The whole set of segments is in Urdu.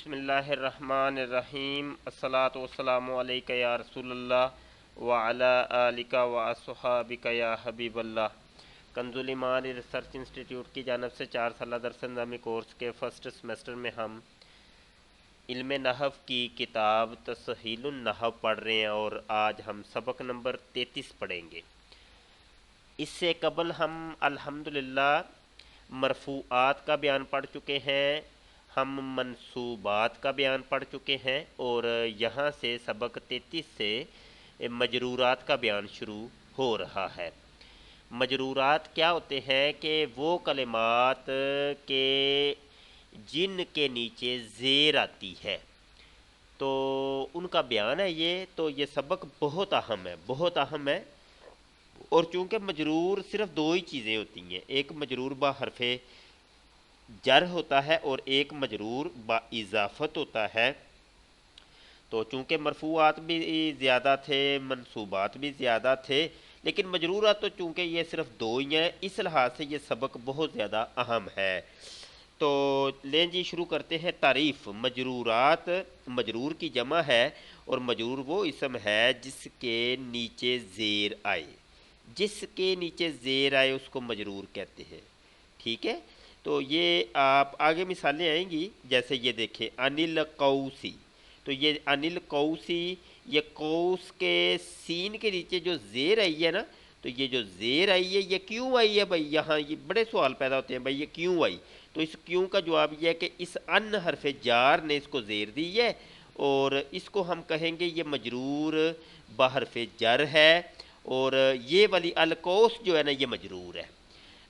بسم اللہ الرحمن الرحیم الصلاۃ والسلام علیک یا رسول اللہ وعلی آلک و اصحابک یا حبیب اللہ۔ کنز الایمان ریسرچ انسٹیٹیوٹ کی جانب سے 4 سالہ درس نظامی کورس کے فرسٹ سیمسٹر میں ہم علم نحو کی کتاب تسہیل النحو پڑھ رہے ہیں اور آج ہم سبق نمبر 33 پڑھیں گے۔ اس سے قبل ہم الحمدللہ مرفوعات کا بیان پڑھ چکے ہیں، ہم منصوبات کا بیان پڑھ چکے ہیں اور یہاں سے سبق 33 سے مجرورات کا بیان شروع ہو رہا ہے۔ مجرورات کیا ہوتے ہیں کہ وہ کلمات کے جن کے نیچے زیر آتی ہے تو ان کا بیان ہے یہ سبق بہت اہم ہے اور چونکہ مجرور صرف دو ہی چیزیں ہوتی ہیں، ایک مجرور با حرف جر ہوتا ہے اور ایک مجرور با اضافت ہوتا ہے۔ تو چونکہ مرفوعات بھی زیادہ تھے، منصوبات بھی زیادہ تھے، لیکن مجرورات تو چونکہ یہ صرف دو ہی ہیں، اس لحاظ سے یہ سبق بہت زیادہ اہم ہے۔ تو لیں جی شروع کرتے ہیں۔ تعریف: مجرورات مجرور کی جمع ہے اور مجرور وہ اسم ہے جس کے نیچے زیر آئے، اس کو مجرور کہتے ہیں۔ ٹھیک ہے، تو یہ آپ آگے مثالیں آئیں گی، جیسے یہ دیکھیں انل قوسی، تو یہ انل قوسی، یہ قوس کے سین کے نیچے جو زیر آئی ہے نا، تو یہ جو زیر آئی ہے یہ کیوں آئی ہے بھائی؟ یہاں یہ بڑے سوال پیدا ہوتے ہیں بھائی یہ کیوں آئی؟ تو اس کیوں کا جواب یہ ہے کہ اس ان حرف جار نے اس کو زیر دی ہے اور اس کو ہم کہیں گے یہ مجرور بحرف جر ہے، اور یہ والی القوس جو ہے نا یہ مجرور ہے۔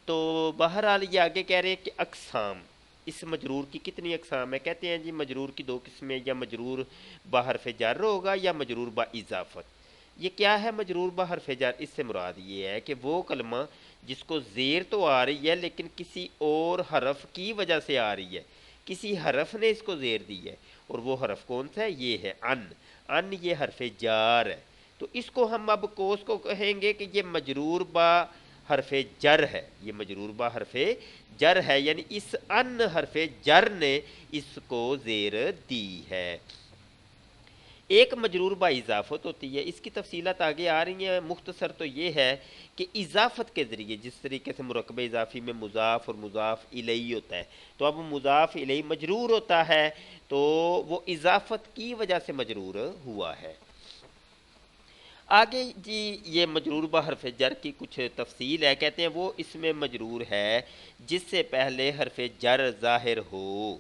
تو بہرحال یہ آگے کہہ رہے ہیں کہ اقسام، اس مجرور کی کتنی اقسام ہے؟ کہتے ہیں جی مجرور کی 2 قسمیں، یا مجرور بحرف جر ہوگا یا مجرور با اضافت۔ یہ کیا ہے مجرور بحرف جر؟ اس سے مراد یہ ہے کہ وہ کلمہ جس کو زیر تو آ رہی ہے لیکن کسی اور حرف کی وجہ سے آ رہی ہے، کسی حرف نے اس کو زیر دی ہے، اور وہ حرف کون سا ہے؟ یہ ہے ان یہ حرف جار ہے۔ تو اس کو ہم اب کوس کو کہیں گے کہ یہ مجرور با حرف جر ہے، یہ مجرور با حرف جر ہے، یعنی اس ان حرف جر نے اس کو زیر دی ہے۔ ایک مجرور با اضافت ہوتی ہے، اس کی تفصیلات آگے آ رہی ہیں، مختصر تو یہ ہے کہ اضافت کے ذریعے جس طریقے سے مرکب اضافی میں مضاف اور مضاف الیہ ہوتا ہے، تو اب مضاف الیہ مجرور ہوتا ہے تو وہ اضافت کی وجہ سے مجرور ہوا ہے۔ آگے جی یہ مجرور بحرف جر کی کچھ تفصیل ہے، کہتے ہیں وہ اس میں مجرور ہے جس سے پہلے حرف جر ظاہر ہو،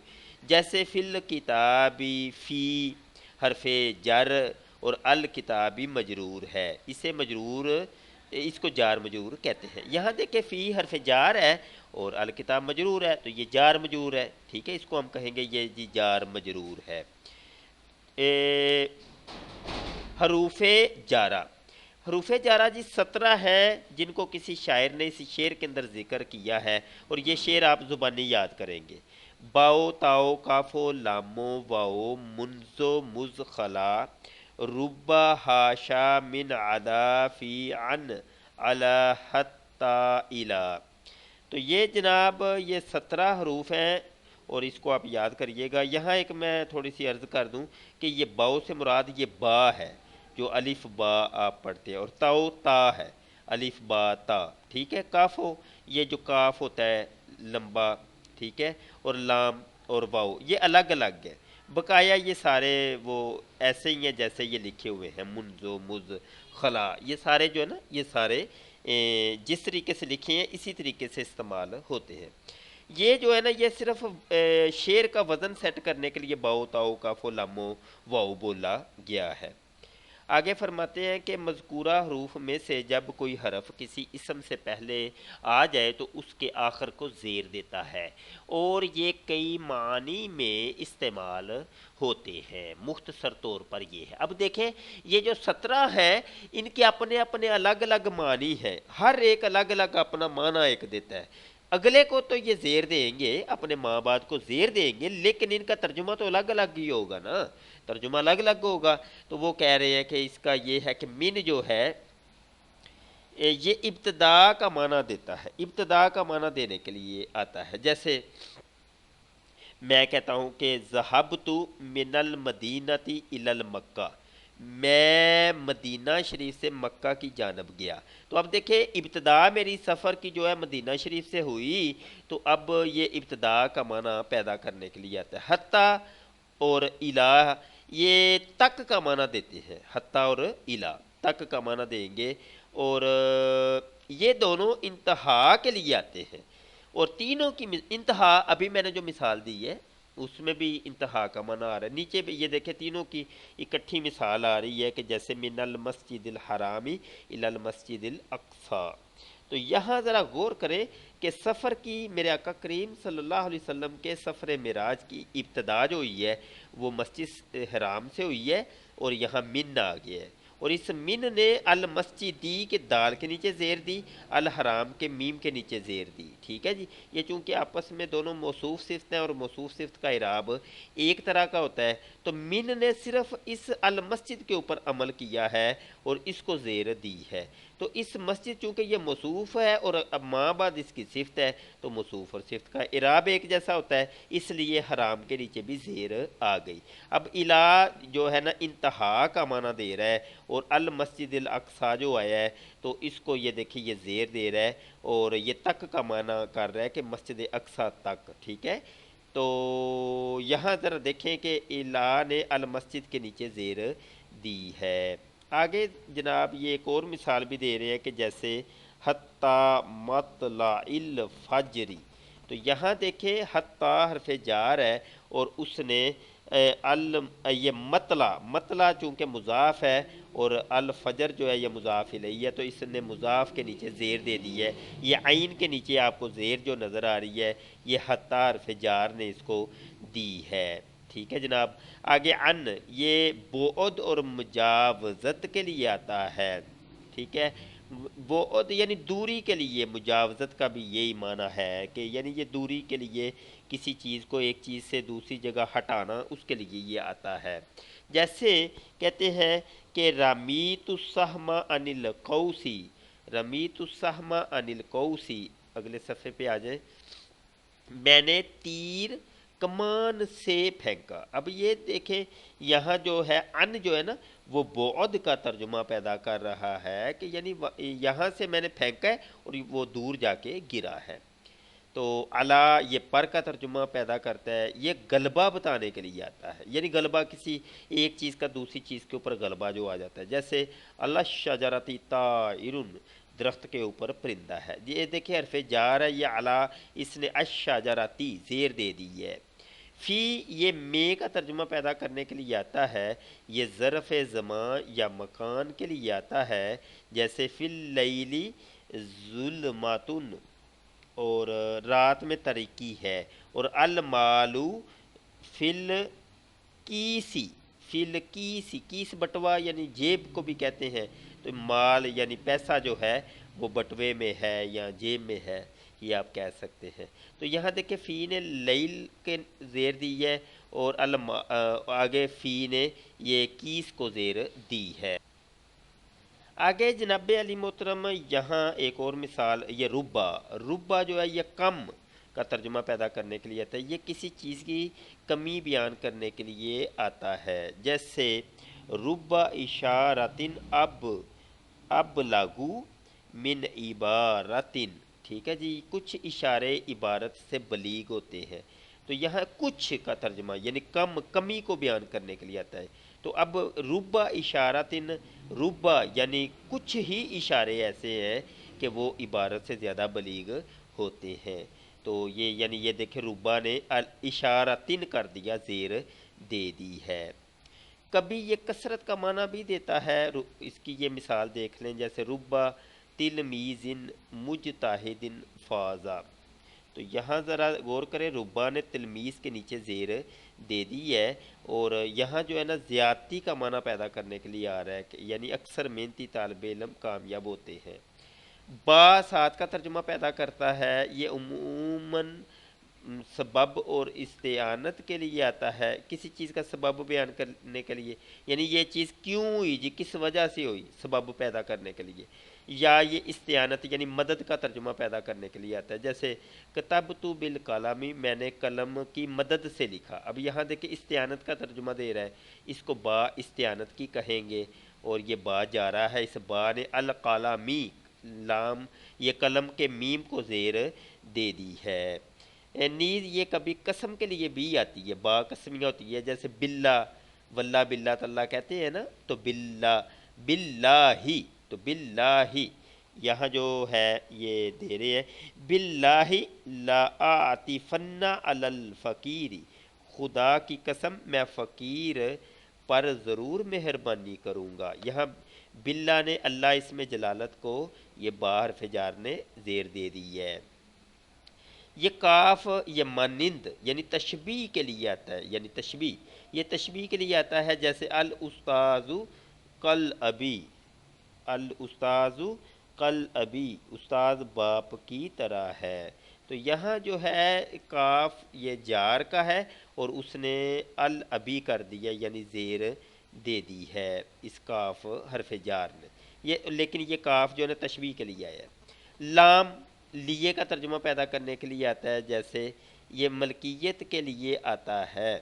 جیسے فی الکتابی، فی حرف جر اور الکتابی مجرور ہے، اس کو جار مجرور کہتے ہیں۔ یہاں دیکھیں فی حرف جار ہے اور الکتاب مجرور ہے، تو یہ جار مجرور ہے، ٹھیک ہے، اس کو ہم کہیں گے یہ جی جار مجرور ہے۔ حروف جارہ، حروف جارہ جی 17 ہیں جن کو کسی شاعر نے اسی شعر کے اندر ذکر کیا ہے، اور یہ شعر آپ زبانی یاد کریں گے۔ باؤ تاؤ کافو لامو واؤ منزو مز خلا ربا ہاشا من عدا فی عن علا حتی الا۔ تو یہ جناب یہ 17 حروف ہیں اور اس کو آپ یاد کریے گا۔ یہاں ایک میں تھوڑی سی عرض کر دوں کہ یہ باؤ سے مراد یہ با ہے جو الف با آپ پڑھتے ہیں، اور تاؤ تا ہے، الف با تا، ٹھیک ہے۔ کافو یہ جو کاف ہوتا ہے لمبا، ٹھیک ہے، اور لام اور واؤ یہ الگ الگ ہے، بقایا یہ سارے وہ ایسے ہی ہیں جیسے یہ لکھے ہوئے ہیں، منزو مز خلا، یہ سارے جو ہے نا یہ سارے جس طریقے سے لکھے ہیں اسی طریقے سے استعمال ہوتے ہیں۔ یہ جو ہے نا یہ صرف شعر کا وزن سیٹ کرنے کے لیے باؤ تاؤ کافو لامو واؤ بولا گیا ہے۔ آگے فرماتے ہیں کہ مذکورہ حروف میں سے جب کوئی حرف کسی اسم سے پہلے آ جائے تو اس کے آخر کو زیر دیتا ہے، اور یہ کئی معنی میں استعمال ہوتے ہیں۔ مختصر طور پر یہ ہے، اب دیکھیں یہ جو 17 ہیں ان کے اپنے اپنے الگ الگ معنی ہیں، ہر ایک الگ الگ اپنا معنی ایک دیتا ہے۔ اگلے کو تو یہ زیر دیں گے، اپنے ماں باپ کو زیر دیں گے، لیکن ان کا ترجمہ تو الگ الگ ہی ہوگا نا، ترجمہ الگ الگ ہوگا۔ تو وہ کہہ رہے ہیں کہ اس کا یہ ہے کہ من جو ہے یہ ابتدا کا معنی دیتا ہے، ابتدا کا معنی دینے کے لیے آتا ہے، جیسے میں کہتا ہوں کہ ذہبت من المدینتی الی المکہ، میں مدینہ شریف سے مکہ کی جانب گیا۔ تو اب دیکھیں ابتدا میری سفر کی جو ہے مدینہ شریف سے ہوئی، تو اب یہ ابتدا کا معنی پیدا کرنے کے لیے آتا ہے۔ حتیٰ اور الہ یہ تک کا معنی دیتے ہیں، حتیٰ اور الہ تک کا معنی دیں گے، اور یہ دونوں انتہا کے لیے آتے ہیں، اور تینوں کی انتہا ابھی میں نے جو مثال دی ہے اس میں بھی انتہا کا معنی آ رہا ہے۔ نیچے بھی یہ دیکھیں تینوں کی اکٹھی مثال آ رہی ہے کہ جیسے من المسجد الحرامی الی المسجد الاقصی۔ تو یہاں ذرا غور کریں کہ سفر کی میرے آقا کریم صلی اللہ علیہ وسلم کے سفر معراج کی ابتدا جو ہوئی ہے وہ مسجد حرام سے ہوئی ہے، اور یہاں من آ گیا ہے، اور اس من نے المسجدی کے دال کے نیچے زیر دی، الحرام کے میم کے نیچے زیر دی، ٹھیک ہے جی۔ یہ چونکہ آپس میں دونوں موصوف صفت ہیں، اور موصوف صفت کا اعراب ایک طرح کا ہوتا ہے، تو من نے صرف اس المسجد کے اوپر عمل کیا ہے اور اس کو زیر دی ہے۔ تو اس مسجد چونکہ یہ موصوف ہے اور اب ماں بعد اس کی صفت ہے، تو موصوف اور صفت کا اعراب ایک جیسا ہوتا ہے، اس لیے حرام کے نیچے بھی زیر آ گئی۔ اب الہ جو ہے نا انتہا کا معنی دے رہا ہے، اور المسجد الاقصی جو آیا ہے تو اس کو یہ دیکھیں یہ زیر دے رہا ہے، اور یہ تک کا معنی کر رہا ہے کہ مسجد اقصی تک، ٹھیک ہے۔ تو یہاں ذرا دیکھیں کہ الہ نے المسجد کے نیچے زیر دی ہے۔ آگے جناب یہ ایک اور مثال بھی دے رہے ہیں کہ جیسے حتیٰ مطلع الفجری، تو یہاں دیکھیں حتیٰ حرف جار ہے، اور اس نے یہ مطلع چونکہ مضاف ہے، اور الفجر جو ہے یہ مضاف الیہ ہے، تو اس نے مضاف کے نیچے زیر دے دی ہے۔ یہ عین کے نیچے آپ کو زیر جو نظر آ رہی ہے یہ حتیٰ حرف جار نے اس کو دی ہے، ٹھیک ہے جناب۔ آگے ان یہ بعد اور مجاوزت کے لیے آتا ہے، ٹھیک ہے۔ بعد یعنی دوری کے لیے، مجاوزت کا بھی یہی معنی ہے کہ یعنی یہ دوری کے لیے کسی چیز کو ایک چیز سے دوسری جگہ ہٹانا، اس کے لیے یہ آتا ہے۔ جیسے کہتے ہیں کہ رمیت السہم عن القوسی، رمیت السہم عن القوسی، اگلے صفحے پہ آ جائیں، میں نے تیر کمان سے پھینکا۔ اب یہ دیکھیں یہاں جو ہے ان جو ہے نا وہ بعد کا ترجمہ پیدا کر رہا ہے کہ یعنی یہاں سے میں نے پھینکا ہے اور وہ دور جا کے گرا ہے۔ تو علا یہ پر کا ترجمہ پیدا کرتا ہے، یہ غلبہ بتانے کے لیے آتا ہے، یعنی غلبہ کسی ایک چیز کا دوسری چیز کے اوپر غلبہ جو آ جاتا ہے، جیسے اللہ شجرتی طائر، درخت کے اوپر پرندہ ہے۔ یہ دیکھیں حرف جار ہے، یہ علا اس نے الشجرتی زیر دے دی ہے۔ فی یہ میں کا ترجمہ پیدا کرنے کے لیے آتا ہے، یہ ظرف زمان یا مکان کے لیے آتا ہے، جیسے فی اللیل ظلماتن، اور رات میں تاریکی ہے، اور المالو فل کیسی، فل کیسی، کیس بٹوا یعنی جیب کو بھی کہتے ہیں، تو مال یعنی پیسہ جو ہے وہ بٹوے میں ہے یا جیب میں ہے، یہ آپ کہہ سکتے ہیں۔ تو یہاں دیکھیں فی نے لیل کے زیر دی ہے، اور آگے فی نے یہ کیس کو زیر دی ہے۔ آگے جناب علی محترم یہاں ایک اور مثال، یہ ربا، ربا جو ہے یہ کم کا ترجمہ پیدا کرنے کے لیے آتا ہے، یہ کسی چیز کی کمی بیان کرنے کے لیے آتا ہے، جیسے ربا اشارتن اب لاگو من عبارتن، ٹھیک ہے جی، کچھ اشارے عبارت سے بلیغ ہوتے ہیں۔ تو یہاں کچھ کا ترجمہ یعنی کمی کو بیان کرنے کے لیے آتا ہے۔ تو اب ربا اشارتن، ربا یعنی کچھ ہی اشارے ایسے ہیں کہ وہ عبارت سے زیادہ بلیغ ہوتے ہیں۔ تو یہ یعنی یہ دیکھیں ربا نے اشارتن کر دیا، زیر دے دی ہے۔ کبھی یہ کثرت کا معنی بھی دیتا ہے، اس کی یہ مثال دیکھ لیں، جیسے ربا تلمیذن مجتہدن فازا۔ تو یہاں ذرا غور کریں، ربا نے تلمیذ کے نیچے زیر دے دی ہے، اور یہاں جو ہے نا زیادتی کا معنی پیدا کرنے کے لیے آ رہا ہے کہ یعنی اکثر محنتی طالب علم کامیاب ہوتے ہیں۔ با ساتھ کا ترجمہ پیدا کرتا ہے، یہ عموماً سبب اور استعانت کے لیے آتا ہے، کسی چیز کا سبب بیان کرنے کے لیے، یعنی یہ چیز کیوں ہوئی جی، کس وجہ سے ہوئی، سبب پیدا کرنے کے لیے، یا یہ استعانت یعنی مدد کا ترجمہ پیدا کرنے کے لیے آتا ہے، جیسے کتبت بالقلم، میں نے قلم کی مدد سے لکھا۔ اب یہاں دیکھیں استعانت کا ترجمہ دے رہا ہے، اس کو با استعانت کی کہیں گے، اور یہ با جا رہا ہے، اس با نے القلامی لام یہ قلم کے میم کو زیر دے دی ہے۔ نیز یہ کبھی قسم کے لیے بھی آتی ہے، با قسمیہ ہوتی ہے، جیسے باللہ، واللہ باللہ تاللہ کہتے ہیں نا، تو باللہ، باللہ، تو باللہ یہاں جو ہے یہ دے رہے ہیں، باللہ لا آتفن علی الفقیر، خدا کی قسم میں فقیر پر ضرور مہربانی کروں گا۔ یہاں باللہ نے اللہ اسم جلالت کو یہ با حرف جار نے زیر دے دی ہے۔ یہ کاف یہ مانند یعنی تشبیہ کے لیے آتا ہے، یعنی تشبیہ، یہ تشبیہ کے لیے آتا ہے، جیسے الاستاذ کل ابی، الاستاذ کل ابی، استاد باپ کی طرح ہے۔ تو یہاں جو ہے کاف یہ جار کا ہے اور اس نے الابی کر دیا، یعنی زیر دے دی ہے اس کاف حرف جار نے، یہ لیکن یہ کاف جو ہے نا تشبیہ کے لیے آیا ہے۔ لام لیے کا ترجمہ پیدا کرنے کے لیے آتا ہے، جیسے یہ ملکیت کے لیے آتا ہے،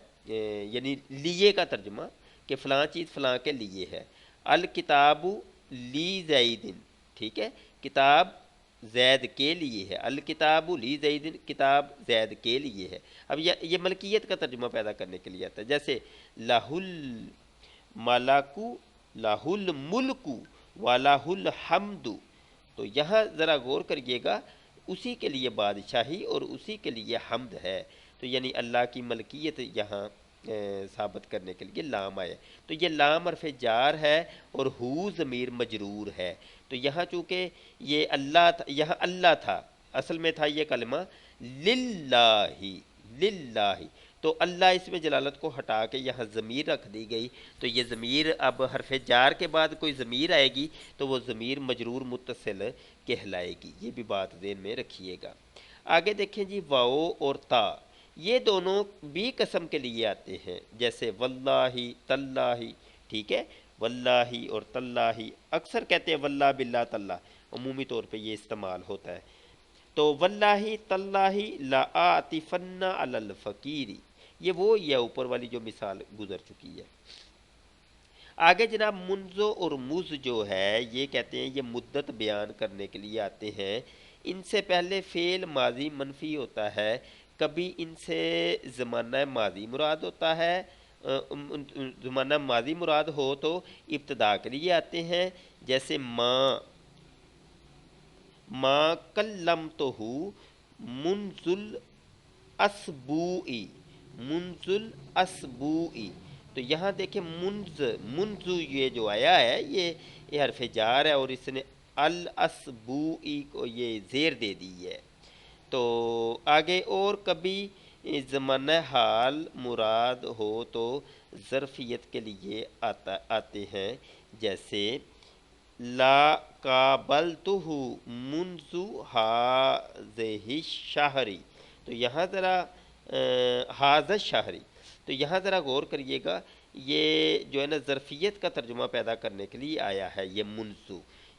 یعنی لیے کا ترجمہ کہ فلاں چیز فلاں کے لیے ہے۔ الکتاب لی زیدن، ٹھیک ہے، کتاب زید کے لیے ہے، الکتاب لی زیدن، کتاب زید کے لیے ہے۔ اب یہ ملکیت کا ترجمہ پیدا کرنے کے لیے آتا ہے، جیسے لہ الملکو، لہ الملک ولہ الحمد، تو یہاں ذرا غور کریے گا، اسی کے لیے بادشاہی اور اسی کے لیے حمد ہے، تو یعنی اللہ کی ملکیت یہاں ثابت کرنے کے لیے لام آیا، تو یہ لام حرف جار ہے اور ہو ضمیر مجرور ہے، تو یہاں چونکہ یہ اللہ تھا، یہاں اللہ تھا، اصل میں تھا یہ کلمہ للہ، للہ، تو اللہ اس میں جلالت کو ہٹا کے یہاں ضمیر رکھ دی گئی، تو یہ ضمیر اب حرف جار کے بعد کوئی ضمیر آئے گی تو وہ ضمیر مجرور متصل کہلائے گی، یہ بھی بات ذہن میں رکھیے گا۔ آگے دیکھیں جی واو اور تا، یہ دونوں بھی قسم کے لیے آتے ہیں، جیسے واللہ تاللہ، ٹھیک ہے، واللہ اور تاللہ، اکثر کہتے ہیں واللہ باللہ تاللہ، عمومی طور پہ یہ استعمال ہوتا ہے، تو واللہ تاللہ لا آتفن علی الفقیر، یہ وہ یہ اوپر والی جو مثال گزر چکی ہے۔ آگے جناب منزو اور مز جو ہے یہ کہتے ہیں یہ مدت بیان کرنے کے لیے آتے ہیں، ان سے پہلے فعل ماضی منفی ہوتا ہے، کبھی ان سے زمانہ ماضی مراد ہوتا ہے، زمانہ ماضی مراد ہو تو ابتدا کے لیے آتے ہیں، جیسے ما کلمتہ منذ الاسبوع، منذ الاسبوع، تو یہاں دیکھیں منذ یہ جو آیا ہے یہ حرف جار ہے اور اس نے الاسبوع کو یہ زیر دے دی ہے۔ تو آگے اور کبھی زمانہ حال مراد ہو تو ظرفیت کے لیے آتے ہیں، جیسے لا قابلتہ منذ ہذہ الشہر، تو یہاں ذرا ہذا الشہر، تو یہاں ذرا غور کریے گا، یہ جو ہے نا ظرفیت کا ترجمہ پیدا کرنے کے لیے آیا ہے یہ منذ۔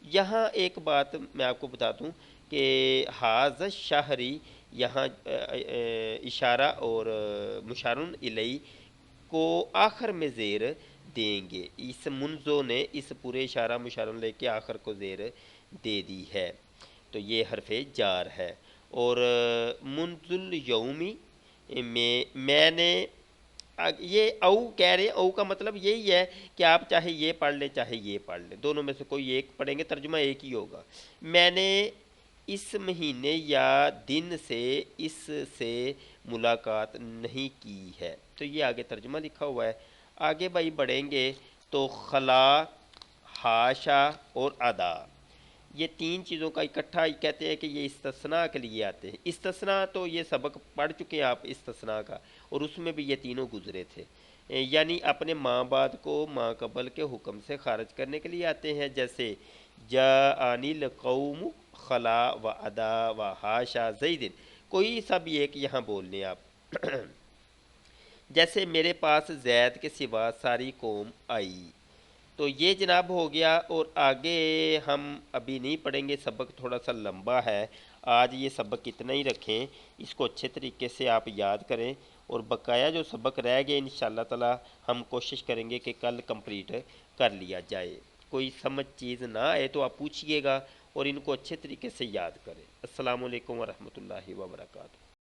یہاں ایک بات میں آپ کو بتا دوں کہ ہذا الشہر یہاں اشارہ اور مشار الیہ کو آخر میں زیر دیں گے، اس منذو نے اس پورے اشارہ مشار الیہ کے آخر کو زیر دے دی ہے، تو یہ حرف جار ہے۔ اور منذ الیوم میں نے، یہ او کہہ رہے ہیں، او کا مطلب یہی ہے کہ آپ چاہے یہ پڑھ لیں چاہے یہ پڑھ لیں، دونوں میں سے کوئی ایک پڑھیں گے ترجمہ ایک ہی ہوگا۔ میں نے اس مہینے یا دن سے اس سے ملاقات نہیں کی ہے، تو یہ آگے ترجمہ لکھا ہوا ہے۔ آگے بھائی بڑھیں گے تو خلا، حاشا اور ادا، یہ تین چیزوں کا اکٹھا کہتے ہیں کہ یہ استثناء کے لیے آتے ہیں۔ استثناء تو یہ سبق پڑھ چکے ہیں آپ استثناء کا، اور اس میں بھی یہ تینوں گزرے تھے، یعنی اپنے ماں بعد کو ماں قبل کے حکم سے خارج کرنے کے لیے آتے ہیں، جیسے جاءنی القوم خلا و ادا و حاشا زیدن، کوئی سا بھی ایک یہاں بول لیں آپ جیسے میرے پاس زید کے سوا ساری قوم آئی، تو یہ جناب ہو گیا، اور آگے ہم ابھی نہیں پڑھیں گے، سبق تھوڑا سا لمبا ہے، آج یہ سبق اتنا ہی رکھیں، اس کو اچھے طریقے سے آپ یاد کریں، اور بقایا جو سبق رہ گئے انشاءاللہ تعالی ہم کوشش کریں گے کہ کل کمپلیٹ کر لیا جائے۔ کوئی سمجھ چیز نہ آئے تو آپ پوچھئے گا، اور ان کو اچھے طریقے سے یاد کریں۔ السلام علیکم ورحمۃ اللہ وبرکاتہ۔